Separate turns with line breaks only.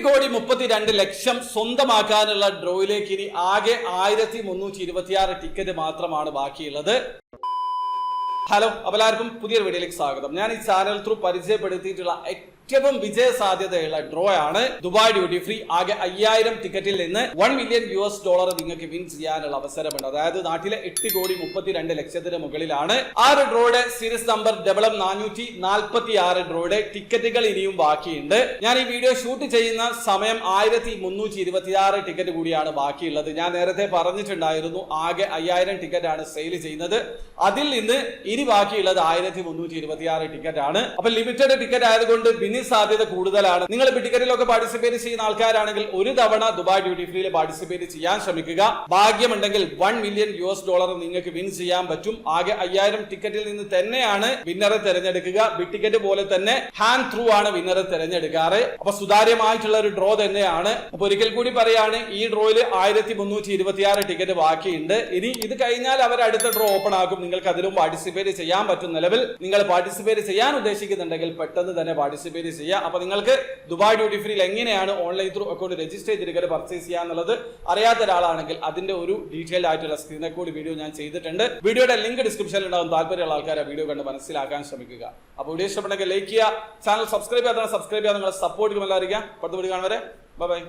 8,32,00,000 സ്വന്തമാക്കാനുള്ള ഡ്രോയിലേക്ക് ഇനി ആകെ 1326 ടിക്കറ്റ് മാത്രമാണ് ബാക്കിയുള്ളത്. ഹലോ, എല്ലാവർക്കും പുതിയൊരു വീഡിയോയിലേക്ക് സ്വാഗതം. ഞാൻ ഈ ചാനൽ ത്രൂ പരിചയപ്പെടുത്തിയിട്ടുള്ള ഏറ്റവും വിജയ സാധ്യതയുള്ള ഡ്രോ ആണ് ദുബായ് ഡ്യൂട്ടി ഫ്രീ. ആകെ 5000 ടിക്കറ്റിൽ നിന്ന് $1 മില്യൺ നിങ്ങൾക്ക് വിൻ ചെയ്യാനുള്ള അവസരമുണ്ട്. അതായത് നാട്ടിലെ 8,32,00,000 മുകളിലാണ്. ആ ഒരു ഡ്രോയുടെ സീരീസ് നമ്പർ MM446 ഡ്രോയുടെ ടിക്കറ്റുകൾ ഇനിയും ബാക്കിയുണ്ട്. ഞാൻ ഈ വീഡിയോ ഷൂട്ട് ചെയ്യുന്ന സമയം 1326 ടിക്കറ്റ് കൂടിയാണ് ബാക്കിയുള്ളത്. ഞാൻ നേരത്തെ പറഞ്ഞിട്ടുണ്ടായിരുന്നു ആകെ 5000 ടിക്കറ്റ് ആണ് സെയിൽ ചെയ്യുന്നത്. അതിൽ നിന്ന് ഇനി ബാക്കിയുള്ളത് 1326 ടിക്കറ്റ് ആണ്. അപ്പൊ ലിമിറ്റഡ് ടിക്കറ്റ് ആയതുകൊണ്ട് സാധ്യത കൂടുതലാണ്. നിങ്ങൾ ടിക്കറ്റിലൊക്കെ പാർട്ടിസിപ്പേറ്റ് ചെയ്യുന്ന ആൾക്കാരാണെങ്കിൽ ഒരു തവണ ദുബായ് ഡ്യൂട്ടി ഫ്രീയിൽ പാർട്ടിസിപ്പേറ്റ് ചെയ്യാൻ ശ്രമിക്കുക. ഭാഗ്യമുണ്ടെങ്കിൽ $1 മില്യൺ നിങ്ങൾക്ക് വിൻ ചെയ്യാൻ പറ്റും. ആകെ 5000 ടിക്കറ്റിൽ നിന്ന് തന്നെയാണ് വിന്നറെ തിരഞ്ഞെടുക്കുക. ബിഗ് ടിക്കറ്റ് പോലെ തന്നെ ഹാൻഡ് ത്രൂ ആണ് വിന്നറെ തിരഞ്ഞെടുക്കാറ്. അപ്പൊ സുതാര്യമായിട്ടുള്ള ഒരു ഡ്രോ തന്നെയാണ്. അപ്പൊ ഒരിക്കൽ കൂടി പറയാണ്, ഈ ഡ്രോയിൽ 1326 ടിക്കറ്റ് ബാക്കിയുണ്ട്. ഇനി ഇത് കഴിഞ്ഞാൽ അവർ അടുത്ത ഡ്രോ ഓപ്പൺ ആക്കും. നിങ്ങൾക്ക് അതിലും പാർട്ടിസിപ്പേറ്റ് ചെയ്യാൻ പറ്റും. നിലവിൽ നിങ്ങൾ പാർട്ടിസിപ്പേറ്റ് ചെയ്യാൻ ഉദ്ദേശിക്കുന്നുണ്ടെങ്കിൽ പെട്ടെന്ന് തന്നെ പാർട്ടിസിപ്പേറ്റ് ചെയ്യുക. അപ്പൊ നിങ്ങൾക്ക് ദുബായ് ഡ്യൂട്ടി ഫ്രീയിൽ എങ്ങനെയാണ് ഓൺലൈൻ ത്രൂ അക്കൗണ്ട് രജിസ്റ്റർ ചെയ്തിരിക്കുന്നത് പർച്ചേസ് ചെയ്യാന്നുള്ളത് അറിയാത്ത ഒരാളാണെങ്കിൽ അതിന്റെ ഒരു ഡീറ്റെയിൽ ആയിട്ടുള്ള സ്ക്രീൻ റെക്കോർഡ് വീഡിയോ ഞാൻ ചെയ്തിട്ടുണ്ട്. വീഡിയോയുടെ ലിങ്ക് ഡിസ്ക്രിപ്ഷനിൽ ഉണ്ടാകും. താല്പര്യമുള്ള ആൾക്കാർ ആ വീഡിയോ കണ്ട് മനസ്സിലാക്കാൻ ശ്രമിക്കുക. അപ്പോൾ വീഡിയോ ഇഷ്ടപ്പെട്ടെങ്കിൽ ലൈക്ക് ചെയ്യുക, ചാനൽ സബ്സ്ക്രൈബ് ചെയ്യാതെ സബ്സ്ക്രൈബ് ചെയ്യാൻ നിങ്ങളെ സപ്പോർട്ട് ചെയ്യുമെല്ലാം അറിയിക്കാം. അടുത്ത വീഡിയോ കാണുവരെ ബൈ.